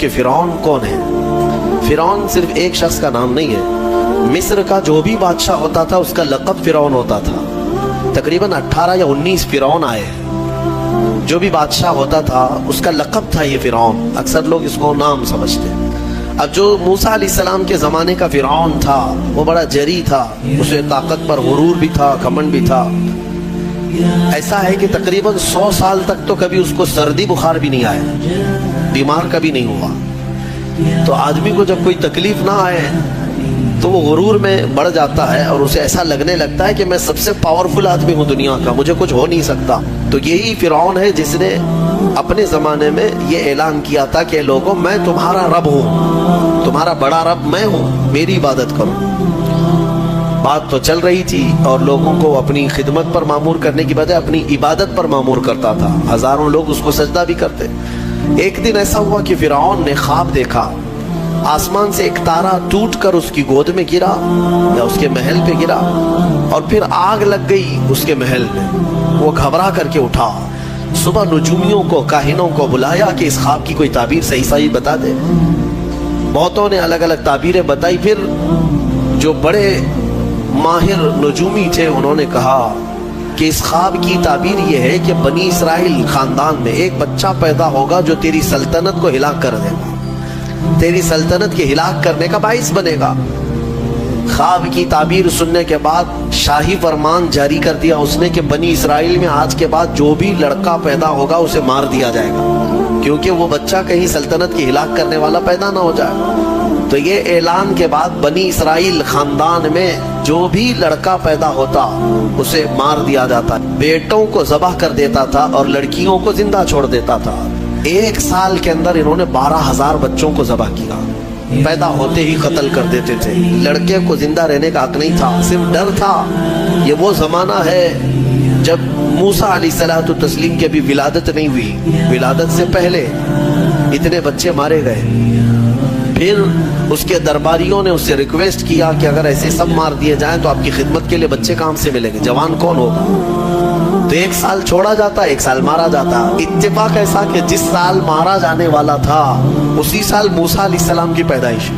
کہ فرعون کون ہے۔ فرعون صرف ایک شخص کا نام نہیں ہے، مصر کا جو بھی بادشاہ ہوتا تھا اس کا لقب فرعون ہوتا تھا۔ تقریباً 18 یا 19 فرعون آئے، جو بھی بادشاہ ہوتا تھا اس کا لقب تھا یہ فرعون، اکثر لوگ اس کو نام سمجھتے۔ اب جو موسیٰ علیہ السلام کے زمانے کا فرعون تھا وہ بڑا جری تھا، اسے طاقت پر غرور بھی تھا، گھمنڈ بھی تھا۔ ایسا ہے کہ تقریباً 100 سال تک تو کبھی اس کو سردی بخار بھی نہیں آیا، بیمار کبھی نہیں ہوا۔ تو آدمی کو جب کوئی تکلیف نہ آئے تو وہ غرور میں بڑھ جاتا ہے اور اسے ایسا لگنے لگتا ہے کہ میں سب سے پاورفل آدمی ہوں دنیا کا، مجھے کچھ ہو نہیں سکتا۔ تو یہی فرعون ہے جس نے اپنے زمانے میں یہ اعلان کیا تھا کہ لوگوں میں تمہارا رب ہوں، تمہارا بڑا رب میں ہوں، میری عبادت کرو۔ بات تو چل رہی تھی اور لوگوں کو اپنی خدمت پر معمور کرنے کی بجائے اپنی عبادت پر معمور کرتا تھا، ہزاروں لوگ اس کو سجدہ بھی کرتے۔ ایک دن ایسا ہوا کہ فرعون نے خواب دیکھا، آسمان سے ایک تارا ٹوٹ کر اس کی گود میں گرا یا اس کے محل پہ گرا اور پھر آگ لگ گئی اس کے محل میں۔ وہ گھبرا کر کے اٹھا، صبح نجومیوں کو، کاہنوں کو بلایا کہ اس خواب کی کوئی تعبیر صحیح بتا دے۔ بہتوں نے الگ الگ تعبیریں بتائی، پھر جو بڑے ماہر نجومی تھے انہوں نے کہا کہ اس خواب کی تعبیر یہ ہے کہ بنی اسرائیل خاندان میں ایک بچہ پیدا ہوگا جو تیری سلطنت کو ہلاک کر دے گا، تیری سلطنت کے ہلاک کرنے کا باعث بنے گا۔ خواب کی تعبیر سننے کے بعد شاہی فرمان جاری کر دیا اس نے کہ بنی اسرائیل میں آج کے بعد جو بھی لڑکا پیدا ہوگا اسے مار دیا جائے گا، کیونکہ وہ بچہ کہیں سلطنت کی ہلاک کرنے والا پیدا نہ ہو جائے۔ تو یہ اعلان کے بعد بنی اسرائیل خاندان میں جو بھی لڑکا پیدا ہوتا اسے مار دیا جاتا، بیٹوں کو ذبح کر دیتا تھا اور لڑکیوں کو زندہ چھوڑ دیتا تھا۔ 1 سال کے اندر انہوں نے 12,000 بچوں کو ذبح کیا، پیدا ہوتے ہی قتل کر دیتے تھے۔ لڑکے کو زندہ رہنے کا حق نہیں تھا، صرف ڈر تھا۔ یہ وہ زمانہ ہے جب موسیٰ علیہ الصلوۃ والتسلیم کی ابھی ولادت نہیں ہوئی، ولادت سے پہلے اتنے بچے مارے گئے۔ پھر اس کے درباریوں نے اس سے ریکویسٹ کیا کہ اگر ایسے سب مار دیے جائیں تو آپ کی خدمت کے لیے بچے کہاں سے ملیں گے، جوان کون ہوگا؟ تو 1 سال چھوڑا جاتا، 1 سال مارا جاتا۔ اتفاق ایسا کہ جس سال مارا جانے والا تھا اسی سال موسیٰ علیہ السلام کی پیدائش،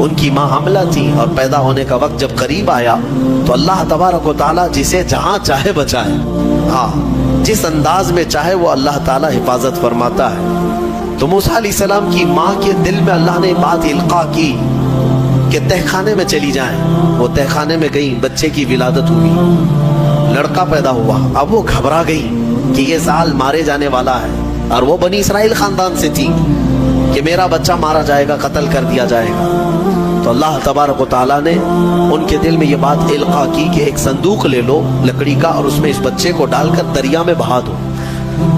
ان کی ماں حاملہ تھی اور پیدا ہونے کا وقت جب قریب آیا تو اللہ تبارک و تعالیٰ جسے جہاں چاہے بچائے، ہاں جس انداز میں چاہے وہ اللہ تعالیٰ حفاظت فرماتا ہے۔ تو موسیٰ علیہ السلام کی ماں کے دل میں اللہ نے بات القاء کی کہ تہ خانے میں چلی جائیں۔ وہ تہ خانے میں گئیں، بچے کی ولادت ہوئی، لڑکا پیدا ہوا۔ اب وہ گھبرا گئی کہ یہ سال مارے جانے والا ہے، اور وہ بنی اسرائیل خاندان سے تھی کہ میرا بچہ مارا جائے گا، قتل کر دیا جائے گا۔ تو اللہ تبارک و تعالیٰ نے ان کے دل میں یہ بات القاء کی کہ ایک صندوق لے لو لکڑی کا اور اس میں اس بچے کو ڈال کر دریا میں بہا دو۔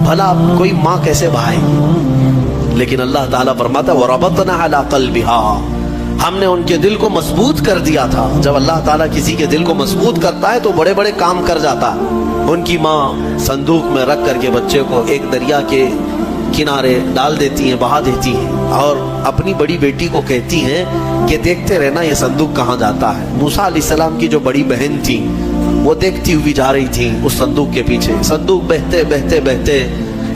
بھلا کوئی ماں کیسے بہائے گی؟ لیکن اللہ تعالیٰ فرماتا ہے وَرَبَطْنَا عَلَىٰ قَلْبِهَا، ہم نے ان کے دل کو مضبوط کر دیا تھا۔ جب اللہ تعالیٰ کسی کے دل کو مضبوط کرتا ہے تو بڑے بڑے کام کر جاتا ہے۔ ان کی ماں صندوق میں رکھ کر کے بچے کو ایک دریا کے کنارے ڈال دیتی ہیں، بہا دیتی ہیں، اور اپنی بڑی بیٹی کو کہتی ہیں کہ دیکھتے رہنا یہ صندوق کہاں جاتا ہے۔ موسیٰ علیہ السلام کی جو بڑی بہن تھی وہ دیکھتی ہوئی جا رہی تھی اس صندوق کے پیچھے۔ صندوق بہتے بہتے بہتے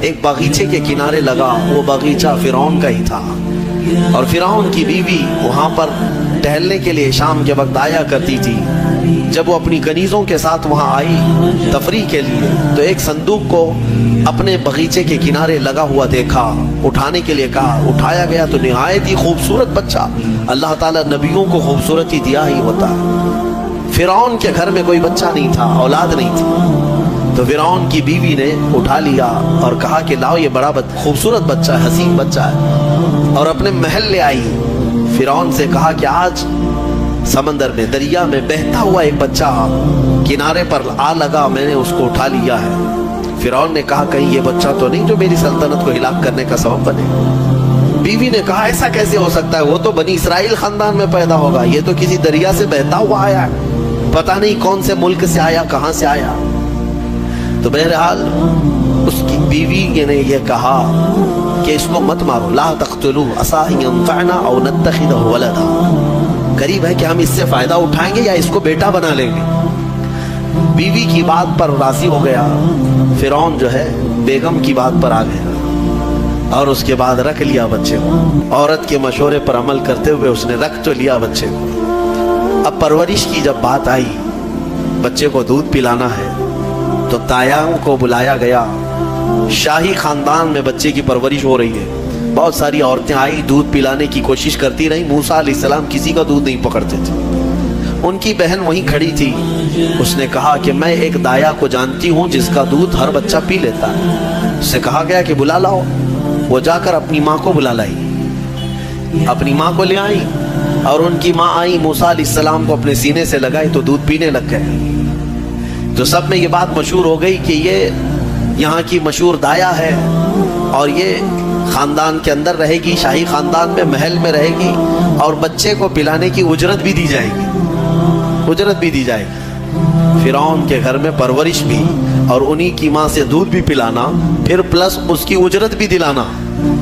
ایک باغیچے کے کنارے لگا، وہ باغیچہ فرعون کا ہی تھا، اور فرعون کی بیوی وہاں پر ٹہلنے کے لیے شام کے وقت آیا کرتی تھی۔ جب وہ اپنی کنیزوں کے ساتھ وہاں آئی تفریح کے لیے تو ایک صندوق کو اپنے باغیچے کے کنارے لگا ہوا دیکھا، اٹھانے کے لیے کہا، اٹھایا گیا تو نہایت ہی خوبصورت بچہ۔ اللہ تعالیٰ نبیوں کو خوبصورتی دیا ہی ہوتا ہے۔ فرعون کے گھر میں کوئی بچہ نہیں تھا، اولاد نہیں تھی، تو فرعون کی بیوی نے اٹھا لیا اور کہا کہ لاؤ یہ بڑا خوبصورت بچہ ہے، حسین بچہ ہے، اور اپنے محل لے آئی۔ فرعون سے کہا کہ آج سمندر میں، دریا میں بہتا ہوا ایک بچہ کنارے پر آ لگا، میں نے اس کو اٹھا لیا ہے۔ فرعون نے کہا کہیں یہ بچہ تو نہیں جو میری سلطنت کو ہلاک کرنے کا سبب بنے۔ بیوی نے کہا ایسا کیسے ہو سکتا ہے، وہ تو بنی اسرائیل خاندان میں پیدا ہوگا، یہ تو کسی دریا سے بہتا ہوا آیا ہے، پتہ نہیں کون سے ملک سے آیا، کہاں سے آیا۔ تو بہرحال اس کی بیوی نے یہ کہا کہ اس کو مت مارو، لا تقتلوه عسى ان ينفعنا او نتخذه ولدا، قریب ہے کہ ہم اس سے فائدہ اٹھائیں گے یا اس کو بیٹا بنا لیں گے۔ بیوی کی بات پر راضی ہو گیا، فرعون جو ہے بیگم کی بات پر آ گیا۔ اور اس کے بعد رکھ لیا بچے کو. عورت کے مشورے پر عمل کرتے ہوئے اس نے رکھ تو لیا بچے کو. اب پرورش کی جب بات آئی، بچے کو دودھ پلانا ہے، تو تایاں کو بلایا گیا. شاہی خاندان میں بچے کی پرورش ہو رہی ہے. بہت ساری عورتیں آئی، دودھ پلانے کی کوشش کرتی رہی. موسیٰ علیہ السلام کسی کا دودھ نہیں پکڑتے تھے. ان کی بہن وہیں کھڑی تھی. اس نے کہا کہ میں ایک دایا کو جانتی ہوں جس کا دودھ ہر بچہ پی لیتا ہے. اس سے کہا گیا کہ بلا لاؤ. وہ جا کر اپنی ماں کو بلا لائی، اپنی ماں کو لے آئی، اور ان کی ماں آئی، موسیٰ علیہ السلام کو اپنے سینے سے لگائی تو دودھ پینے لگ گئے. تو سب میں یہ بات مشہور ہو گئی کہ یہ یہاں کی مشہور دایا ہے، اور یہ خاندان کے اندر رہے گی، شاہی خاندان میں محل میں رہے گی، اور بچے کو پلانے کی اجرت بھی دی جائے گی. اجرت بھی دی جائے گی. فرعون کے گھر میں پرورش بھی، اور انہی کی ماں سے دودھ بھی پلانا، پھر پلس اس کی اجرت بھی دلانا.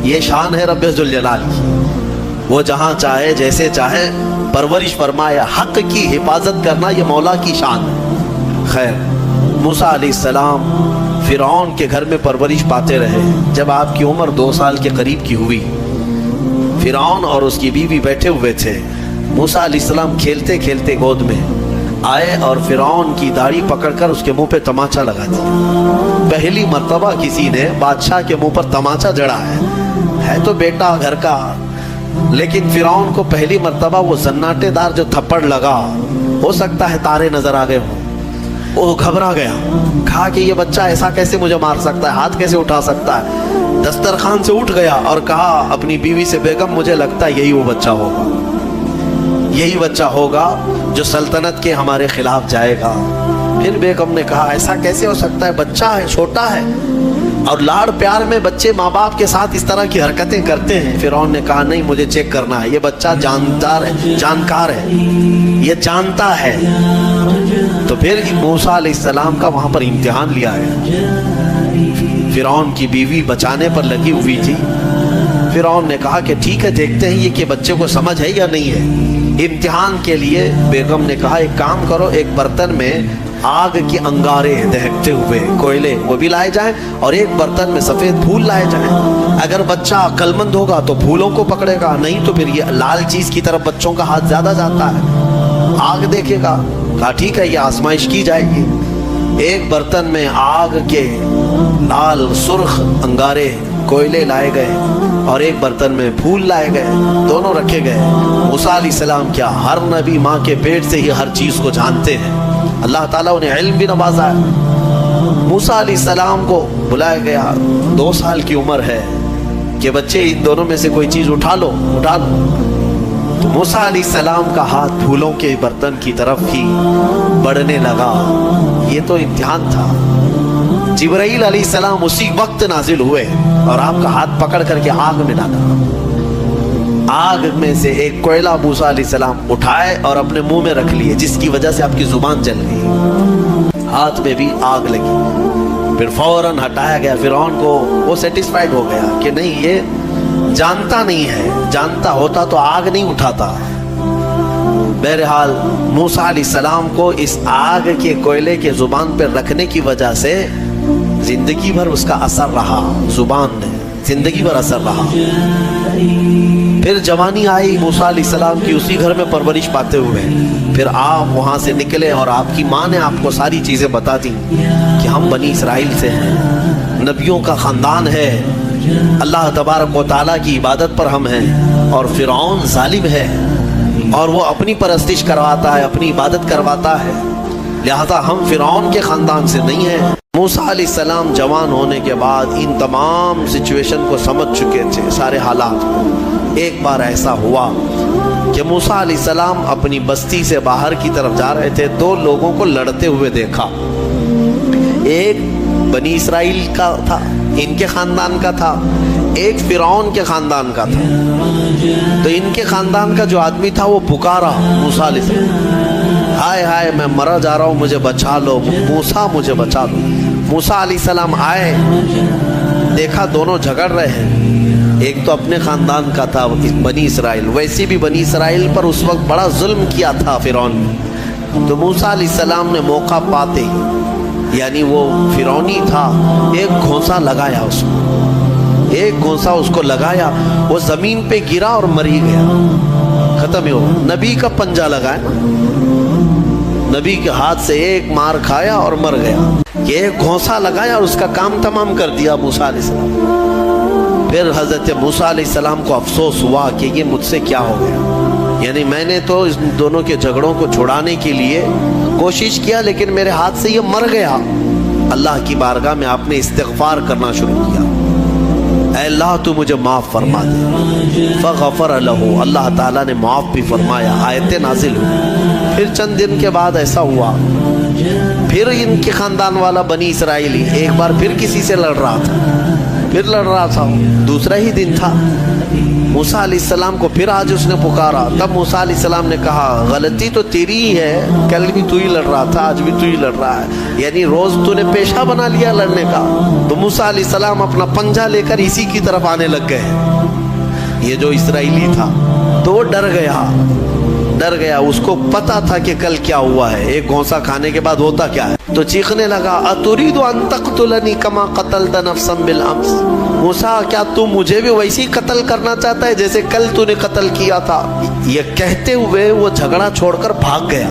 یہ شان ہے رب ذوالجلال کی. وہ جہاں چاہے جیسے چاہے پرورش فرمائے. حق کی حفاظت کرنا یہ مولا کی شان ہے. خیر، موسیٰ علیہ السلام فرعون کے گھر میں پرورش پاتے رہے. جب آپ کی عمر 2 سال کے قریب کی ہوئی، فرعون اور اس کی بیوی بیٹھے ہوئے تھے. موسیٰ علیہ السلام کھیلتے کھیلتے گود میں آئے اور فرعون کی داڑھی پکڑ کر اس کے منہ پہ تماچا لگا دیا. پہلی مرتبہ کسی نے بادشاہ کے منہ پر تماچا جڑا ہے تو بیٹا گھر کا، لیکن فرعون کو پہلی مرتبہ وہ زناٹے دار جو تھپڑ لگا، ہو سکتا ہے تارے نظر آ گئے ہوں، وہ گھبرا گیا. کہا کہ یہ بچہ ایسا کیسے مجھے مار سکتا ہے، ہاتھ کیسے اٹھا سکتا ہے. دسترخوان سے اٹھ گیا اور کہا اپنی بیوی سے، بیگم مجھے لگتا ہے یہی وہ بچہ ہوگا، یہی بچہ ہوگا جو سلطنت کے ہمارے خلاف جائے گا. پھر بیگم نے کہا ایسا کیسے ہو سکتا ہے، بچہ ہے، چھوٹا ہے. اور لاڑ پیار میں بچے ماں باپ کے ساتھ اس طرح کی حرکتیں کرتے ہیں. فرعون نے کہا نہیں، مجھے چیک کرنا ہے، یہ بچہ جاندار ہے، جانکار ہے، یہ جانتا ہے. تو پھر موسیٰ علیہ السلام کا وہاں پر امتحان لیا ہے. فرعون کی بیوی بچانے پر لگی ہوئی تھی. فرعون نے کہا کہ ٹھیک ہے، دیکھتے ہیں یہ کہ بچے کو سمجھ ہے یا نہیں ہے. امتحان کے لیے بیگم نے کہا ایک کام کرو، ایک برتن میں آگ کی انگارے دہکتے ہوئے کوئلے وہ بھی لائے جائیں، اور ایک برتن میں سفید پھول لائے جائیں. اگر بچہ عقل مند ہوگا تو پھولوں کو پکڑے گا، نہیں تو پھر یہ لال چیز کی طرف بچوں کا ہاتھ زیادہ جاتا ہے، آگ دیکھے گا. کہا ٹھیک ہے، یہ آزمائش کی جائے گی. ایک برتن میں آگ کے لال سرخ انگارے کوئلے لائے گئے، اور ایک برتن میں پھول لائے گئے، دونوں رکھے گئے. موسیٰ علیہ السلام کیا، ہر نبی ماں کے پیٹ سے ہی ہر چیز کو جانتے ہیں. اللہ تعالیٰ انہیں علم بھی نوازا ہے. موسیٰ علیہ السلام کو بلایا گیا. 2 سال کی عمر ہے کہ بچے ان دونوں میں سے کوئی چیز اٹھا لو. تو موسیٰ علیہ السلام کا ہاتھ پھولوں کے برتن کی طرف ہی بڑھنے لگا. یہ تو امتحان تھا. جبرائیل علیہ السلام اسی وقت نازل ہوئے اور آپ کا ہاتھ پکڑ کر کے آگ میں ڈالا. آگ میں سے ایک کوئلہ موسیٰ علیہ السلام اٹھائے اور اپنے منہ میں رکھ لیے، جس کی وجہ سے آپ کی زبان جل گئی، ہاتھ میں بھی آگ لگی. پھر فوراً ہٹایا گیا. فرعون کو وہ سیٹسفائیڈ ہو گیا کہ نہیں، یہ جانتا نہیں ہے، جانتا ہوتا تو آگ نہیں اٹھاتا. بہرحال موسیٰ علیہ السلام کو اس آگ کے کوئلے کے زبان پر رکھنے کی وجہ سے زندگی بھر اس کا اثر رہا. زبان نے زندگی بھر اثر رہا. پھر جوانی آئی موسیٰ علیہ السلام کی، اسی گھر میں پرورش پاتے ہوئے. پھر آپ وہاں سے نکلے اور آپ کی ماں نے آپ کو ساری چیزیں بتا دی کہ ہم بنی اسرائیل سے ہیں، نبیوں کا خاندان ہے، اللہ تبارک و تعالیٰ کی عبادت پر ہم ہیں، اور فرعون ظالم ہے اور وہ اپنی پرستش کرواتا ہے، اپنی عبادت کرواتا ہے، لہذا ہم فرعون کے خاندان سے نہیں ہیں. موسیٰ علیہ السلام جوان ہونے کے بعد ان تمام سچویشن کو سمجھ چکے تھے، سارے حالات کو. ایک بار ایسا ہوا کہ موسیٰ علیہ السلام اپنی بستی سے باہر کی طرف جا رہے تھے. 2 لوگوں کو لڑتے ہوئے دیکھا. ایک بنی اسرائیل کا تھا، ان کے خاندان کا تھا، ایک فرعون کے خاندان کا تھا. تو ان کے خاندان کا جو آدمی تھا وہ پکارا موسیٰ علیہ السلام، ہائے ہائے میں مرا جا رہا ہوں، مجھے بچا لو، موسیٰ مجھے بچا لو. موسیٰ علیہ السلام آئے، دیکھا دونوں جھگڑ رہے ہیں. ایک تو اپنے خاندان کا تھا بنی اسرائیل، ویسے بھی بنی اسرائیل پر اس وقت بڑا ظلم کیا تھا فرعون نے. تو موسیٰ علیہ السلام نے موقع پاتے، یعنی وہ فرعونی تھا، ایک گھونسا لگایا اس کو. ایک گھونسا اس کو لگایا, وہ زمین پہ گرا اور مر ہی گیا, ختم ہی ہو. نبی کا پنجہ لگایا, نبی کے ہاتھ سے ایک مار کھایا اور مر گیا. یہ ایک گھونسا لگایا اور اس کا کام تمام کر دیا موسیٰ علیہ السلام. پھر حضرت موسیٰ علیہ السلام کو افسوس ہوا کہ یہ مجھ سے کیا ہو گیا, یعنی میں نے تو اس دونوں کے جھگڑوں کو چھڑانے کے لیے کوشش کیا لیکن میرے ہاتھ سے یہ مر گیا. اللہ کی بارگاہ میں آپ نے استغفار کرنا شروع کیا, اے اللہ تو مجھے معاف فرما دے. فغفر لہ, اللہ تعالیٰ نے معاف بھی فرمایا, آیتیں نازل ہوئی. پھر چند دن کے بعد ایسا ہوا, پھر ان کے خاندان والا بنی اسرائیلی ایک بار پھر کسی سے لڑ رہا تھا, دوسرا ہی دن تھا. موسیٰ علیہ السلام کو پھر آج اس نے پکارا. تب موسیٰ علیہ السلام نے کہا غلطی تو تیری ہی ہے, کل بھی تو ہی لڑ رہا تھا, آج بھی تو ہی لڑ رہا ہے, یعنی روز تو نے پیشہ بنا لیا لڑنے کا. تو موسیٰ علیہ السلام اپنا پنجہ لے کر اسی کی طرف آنے لگ گئے. یہ جو اسرائیلی تھا تو وہ ڈر گیا, اس کو پتا تھا کہ کل کیا ہوا ہے, ایک گھونسا کھانے کے بعد ہوتا کیا ہے. تو چیخنے لگا, اتريد ان تقتلني كما قتلت نفسا بالامس, موسیٰ کیا تو مجھے بھی ویسے ہی قتل کرنا چاہتا ہے جیسے کل تو نے قتل کیا تھا. یہ کہتے ہوئے وہ جھگڑا چھوڑ کر بھاگ گیا.